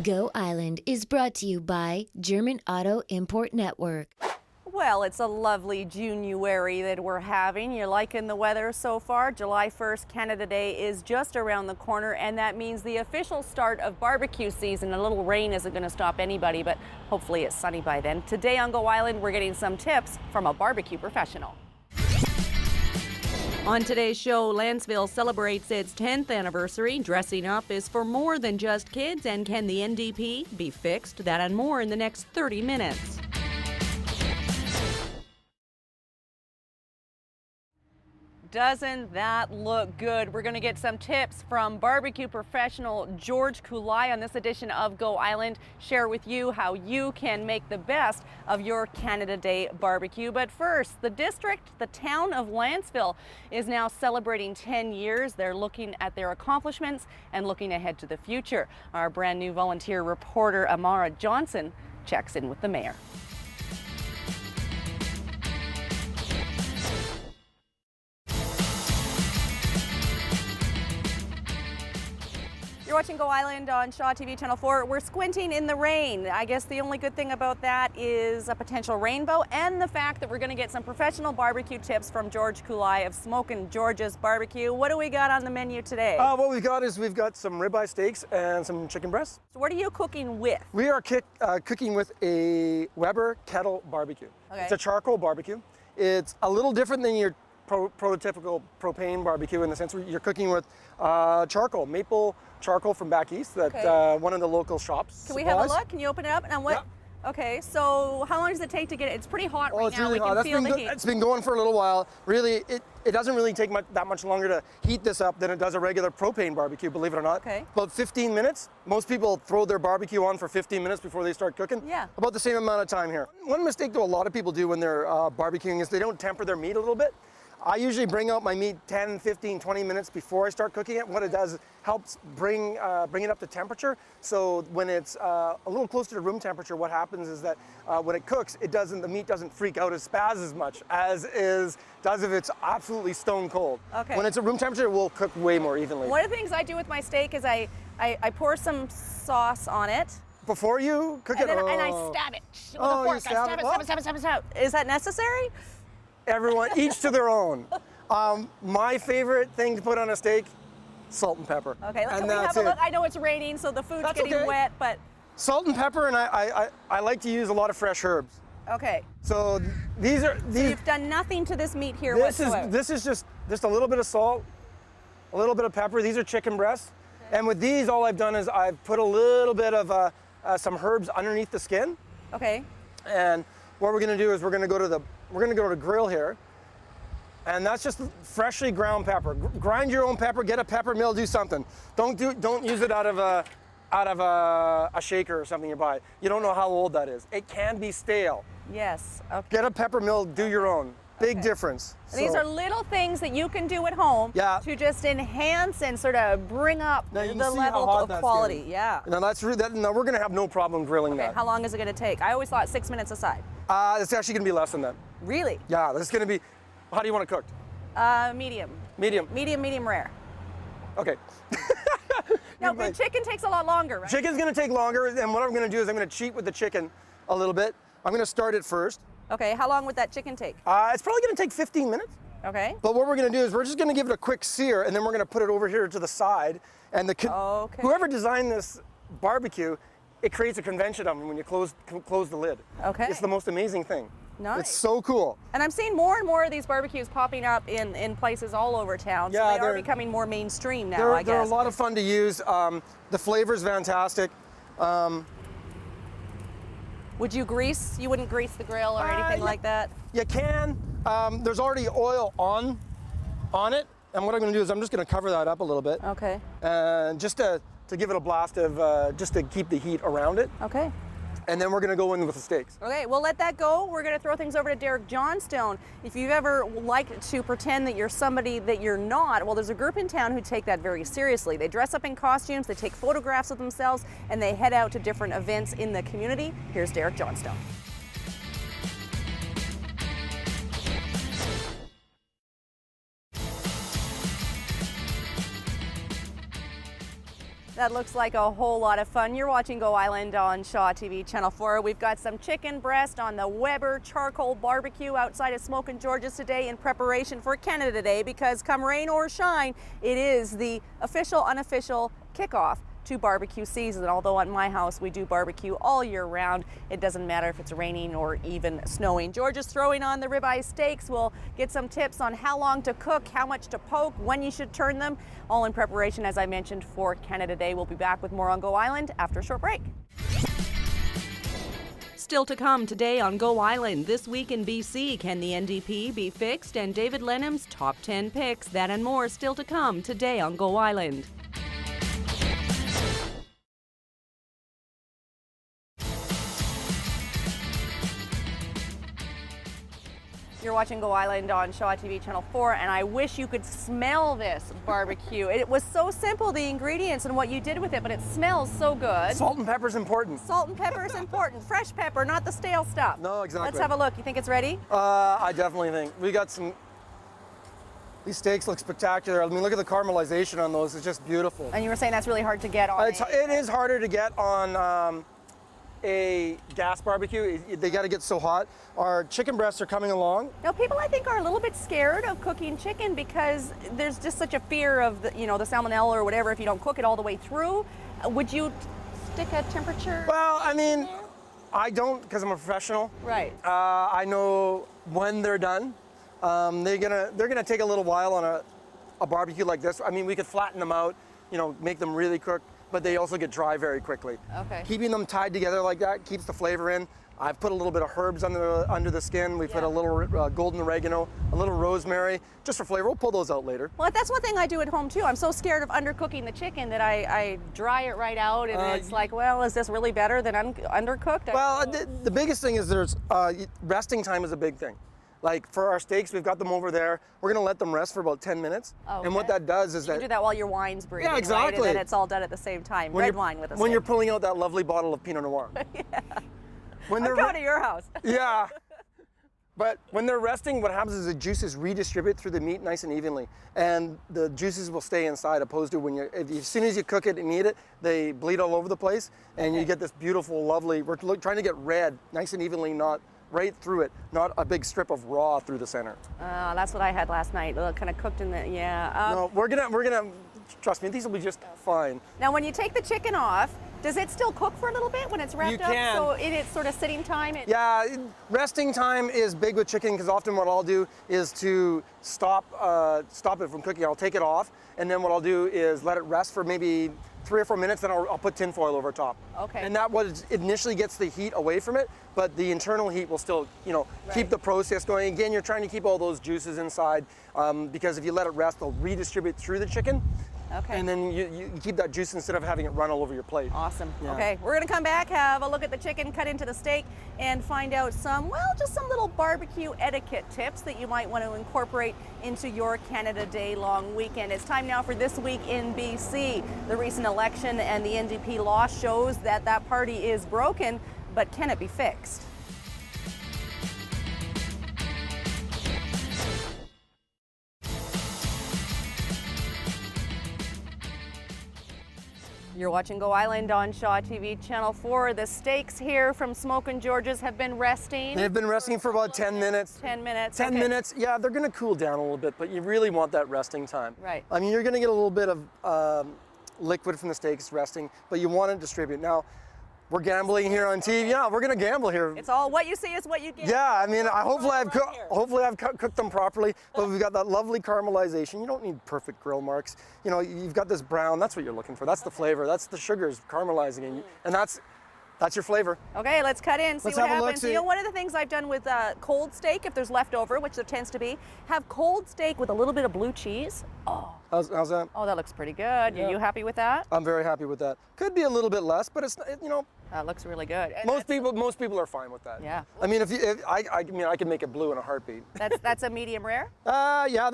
Go Island is brought to you by German Auto Import Network. Well, it's a lovely January that we're having. You're liking the weather so far. July 1st, Canada Day is just around the corner, and that means the official start of barbecue season. A little rain isn't going to stop anybody, but hopefully it's sunny by then. Today on Go Island, we're getting some tips from a barbecue professional. On today's show, Lanceville celebrates its 10th anniversary. Dressing up is for more than just kids, and can the NDP be fixed? That and more in the next 30 minutes. Doesn't that look good? We're going to get some tips from barbecue professional George Kulai on this edition of Go Island. Share with you how you can make the best of your Canada Day barbecue. But first, the town of Lanceville is now celebrating 10 years. They're looking at their accomplishments and looking ahead to the future. Our brand new volunteer reporter Amara Johnson checks in with the mayor. You're watching Go Island on Shaw TV Channel 4. We're squinting in the rain. I guess the only good thing about that is a potential rainbow and the fact that we're going to get some professional barbecue tips from George Kulai of Smokin George's Barbecue. What do we got on the menu today? What we've got is we've got some ribeye steaks and some chicken breasts. So what are you cooking with? We are cooking with a Weber kettle barbecue. Okay. It's a charcoal barbecue. It's a little different than your prototypical propane barbecue in the sense where you're cooking with charcoal, maple charcoal from back east that one of the local shops Can we supplies. have a look? Can you open it up? And what? Yeah. Okay, so how long does it take to get it? It's pretty hot right It's now. really We hot. can feel the heat. It's been going for a little while. Really, it doesn't really take that much longer to heat this up than it does a regular propane barbecue, believe it or not. Okay. About 15 minutes. Most people throw their barbecue on for 15 minutes before they start cooking. Yeah. About the same amount of time here. One mistake though a lot of people do when they're barbecuing is they don't temper their meat a little bit. I usually bring out my meat 10, 15, 20 minutes before I start cooking it. What it does is helps bring it up to temperature. So when it's a little closer to room temperature, what happens is that when it cooks, the meat doesn't freak out as spaz as much as does if it's absolutely stone cold. Okay. When it's at room temperature, it will cook way more evenly. One of the things I do with my steak is I pour some sauce on it. Before you cook And it, then and I stab it with Oh, a you fork. Stab it. Is that necessary? Everyone, each to their own. My favorite thing to put on a steak, salt and pepper. Okay, and can we have a look? I know it's raining, so the food's getting wet, but... Salt and pepper, and I like to use a lot of fresh herbs. Okay. So these are... So you've done nothing to this meat here whatsoever? This is just a little bit of salt, a little bit of pepper. These are chicken breasts. Okay. And with these, all I've done is I've put a little bit of some herbs underneath the skin. Okay. And what we're gonna do is we're gonna go to the grill here, and that's just freshly ground pepper. Grind your own pepper, get a pepper mill, do something. Don't use it out of a shaker or something you buy. You don't know how old that is. It can be stale. Yes. Okay. Get a pepper mill, do your own. Big difference. These are little things that you can do at home to just enhance and sort of bring up the level of quality. Yeah. Now now we're gonna have no problem grilling that. How long is it gonna take? I always thought 6 minutes aside. It's actually gonna be less than that. Really? Yeah, this is gonna be, how do you want it cooked? Medium. Medium. Medium rare. Okay. No, but chicken takes a lot longer, right? Chicken's gonna take longer, and what I'm gonna do is I'm gonna cheat with the chicken a little bit. I'm gonna start it first. Okay, how long would that chicken take? It's probably gonna take 15 minutes. Okay. But what we're gonna do is we're just gonna give it a quick sear, and then we're gonna put it over here to the side. And whoever designed this barbecue, it creates a convention oven when you close the lid. Okay. It's the most amazing thing. Nice. It's so cool. And I'm seeing more and more of these barbecues popping up in places all over town. Yeah, so they are becoming more mainstream now, I guess. They're a lot of fun to use. The flavor's fantastic. Would you grease? You wouldn't grease the grill or anything like that? You can. There's already oil on it. And what I'm gonna do is I'm just gonna cover that up a little bit. Okay. And just to give it a blast of, just to keep the heat around it. Okay. And then we're gonna go in with the steaks. Okay, we'll let that go. We're gonna throw things over to Derek Johnstone. If you've ever liked to pretend that you're somebody that you're not, well, there's a group in town who take that very seriously. They dress up in costumes, they take photographs of themselves, and they head out to different events in the community. Here's Derek Johnstone. That looks like a whole lot of fun. You're watching Go Island on Shaw TV Channel 4. We've got some chicken breast on the Weber charcoal barbecue outside of Smokin George's today in preparation for Canada Day, because come rain or shine, it is the official, unofficial kickoff to barbecue season. Although at my house we do barbecue all year round, it doesn't matter if it's raining or even snowing. George is throwing on the ribeye steaks. We'll get some tips on how long to cook, how much to poke, when you should turn them, all in preparation, as I mentioned, for Canada Day. We'll be back with more on Go Island after a short break. Still to come today on Go Island. This week in BC, can the NDP be fixed? And David Lenham's top 10 picks. That and more still to come today on Go Island. You're watching Go Island on Shaw TV Channel 4, and I wish you could smell this barbecue. It was so simple, the ingredients and what you did with it, but it smells so good. Salt and pepper's important. Salt and pepper is important. Fresh pepper, not the stale stuff. No, exactly. Let's have a look. You think it's ready? I definitely think. We got some, these steaks look spectacular. I mean, look at the caramelization on those. It's just beautiful. And you were saying that's really hard to get on. It is harder to get on a gas barbecue. They got to get so hot. Our chicken breasts are coming along. Now, people I think are a little bit scared of cooking chicken because there's just such a fear of the salmonella or whatever if you don't cook it all the way through. Would you stick a temperature? Well, I mean, I don't, because I'm a professional. Right. I know when they're done. They're gonna take a little while on a barbecue like this. I mean, we could flatten them out, make them really cooked, but they also get dry very quickly. Okay. Keeping them tied together like that keeps the flavor in. I've put a little bit of herbs under the skin. We put a little golden oregano, a little rosemary, just for flavor. We'll pull those out later. Well, that's one thing I do at home too. I'm so scared of undercooking the chicken that I dry it right out, and it's like, well, is this really better than undercooked? Well, the biggest thing is there's resting time is a big thing. Like for our steaks, we've got them over there. We're gonna let them rest for about 10 minutes. Okay. And what that does is you do that while your wine's brewing. Yeah, exactly. Right? And then it's all done at the same time. Red wine with a When steak. you're pulling out that lovely bottle of Pinot Noir. Yeah. When I'm going to your house. Yeah. But when they're resting, what happens is the juices redistribute through the meat nice and evenly, and the juices will stay inside, opposed to when as soon as you cook it and eat it, they bleed all over the place, and you get this beautiful, lovely. We're trying to get red, nice and evenly, not right through it, not a big strip of raw through the center. That's what I had last night. Kind of cooked in the No, we're gonna trust me. These will be just fine. Now, when you take the chicken off, does it still cook for a little bit when it's wrapped up? can. So in its sort of sitting time? Yeah, resting time is big with chicken because often what I'll do is to stop it from cooking. I'll take it off, and then what I'll do is let it rest for maybe 3 or 4 minutes, then I'll put tin foil over top. Okay. And that initially gets the heat away from it, but the internal heat will still, keep the process going. Again, you're trying to keep all those juices inside because if you let it rest, they'll redistribute through the chicken. Okay. And then you keep that juice instead of having it run all over your plate. Awesome. Yeah. Okay, we're gonna come back, have a look at the chicken cut into the steak, and find out just some little barbecue etiquette tips that you might want to incorporate into your Canada Day long weekend. It's time now for This Week in BC. The recent election and the NDP loss shows that party is broken, but can it be fixed? You're watching Go Island on Shaw TV Channel 4. The steaks here from Smokin George's have been resting. They've been resting for about 10 minutes. 10 minutes. 10 okay. minutes, yeah, they're gonna cool down a little bit, but you really want that resting time. Right. I mean, you're gonna get a little bit of liquid from the steaks resting, but you want to distribute. Now, we're gambling here on TV. Yeah, we're gonna gamble here. It's all what you see is what you get. Yeah, I mean, hopefully I've cooked them properly, but we've got that lovely caramelization. You don't need perfect grill marks. You've got this brown. That's what you're looking for. That's the flavor. That's the sugars caramelizing, and that's your flavor. Okay, let's cut in, see Let's what have a look, happens. see. One of the things I've done with cold steak, if there's leftover, which there tends to be, have cold steak with a little bit of blue cheese. Oh, How's that? oh, that looks pretty good. Yeah. Are you happy with that? I'm very happy with that. Could be a little bit less, but it's That looks really good. And most people are fine with that. Yeah. I mean, I can make it blue in a heartbeat. that's a medium rare? Yeah,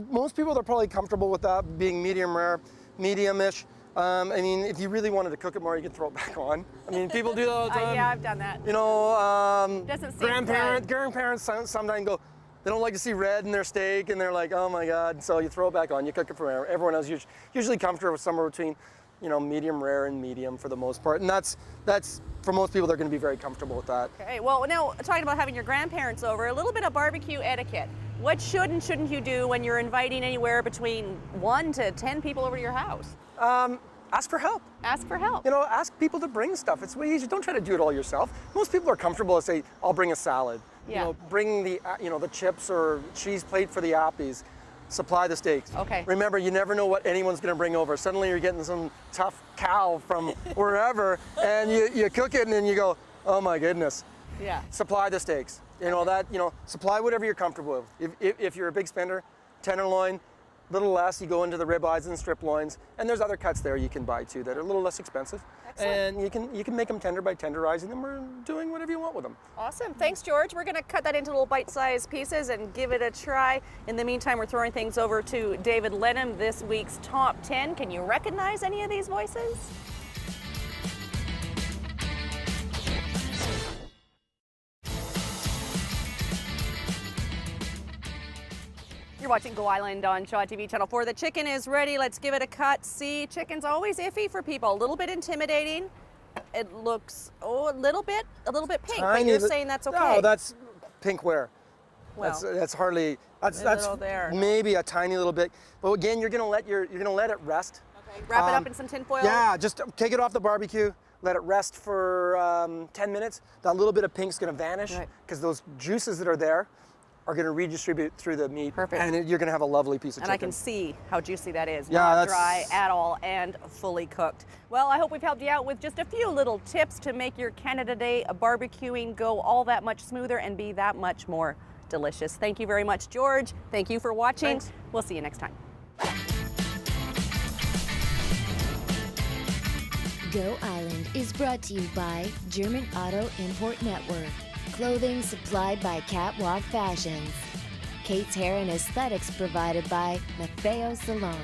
most people are probably comfortable with that being medium rare, medium-ish. I mean, if you really wanted to cook it more, you can throw it back on. I mean, people do that all the time. Yeah, I've done that. Doesn't seem grandparents sometimes go, they don't like to see red in their steak, and they're like, oh my God. So you throw it back on, you cook it from there. Everyone else usually comfortable with somewhere between medium rare and medium for the most part. And that's for most people, they're going to be very comfortable with that. Okay, well, now talking about having your grandparents over, a little bit of barbecue etiquette. What should and shouldn't you do when you're inviting anywhere between 1 to 10 people over to your house? Ask for help. Ask for help. Ask people to bring stuff. It's way easier. Don't try to do it all yourself. Most people are comfortable to say, I'll bring a salad. Yeah. Bring the, the chips or cheese plate for the appies. Supply the steaks. Okay. Remember, you never know what anyone's going to bring over. Suddenly you're getting some tough cow from wherever, and you cook it, and then you go, oh my goodness. Yeah. Supply the steaks. Supply whatever you're comfortable with. If you're a big spender, tenderloin, little less, you go into the ribeyes and strip loins, and there's other cuts there you can buy too that are a little less expensive. Excellent. And you can make them tender by tenderizing them or doing whatever you want with them. Awesome. Thanks, George. We're going to cut that into little bite-sized pieces and give it a try. In the meantime, we're throwing things over to David Lenham, this week's Top 10. Can you recognize any of these voices? You're watching Go Island on Shaw TV Channel 4. The chicken is ready. Let's give it a cut. See, chicken's always iffy for people. A little bit intimidating. It looks, a little bit pink, but you're saying that's okay. No, that's pink where? Well, that's hardly, that's there. maybe a tiny little bit. But again, you're gonna let it rest. Okay. Wrap it up in some tin foil. Yeah, just take it off the barbecue. Let it rest for 10 minutes. That little bit of pink's gonna vanish because those juices that are there are going to redistribute through the meat. Perfect. And you're going to have a lovely piece of chicken. And I can see how juicy that is. Yeah, Not dry at all and fully cooked. Well, I hope we've helped you out with just a few little tips to make your Canada Day barbecuing go all that much smoother and be that much more delicious. Thank you very much, George. Thank you for watching. Thanks. We'll see you next time. Go Island is brought to you by German Auto Import Network. Clothing supplied by Catwalk Fashions. Kate's Hair and Aesthetics provided by Maffeo Salon.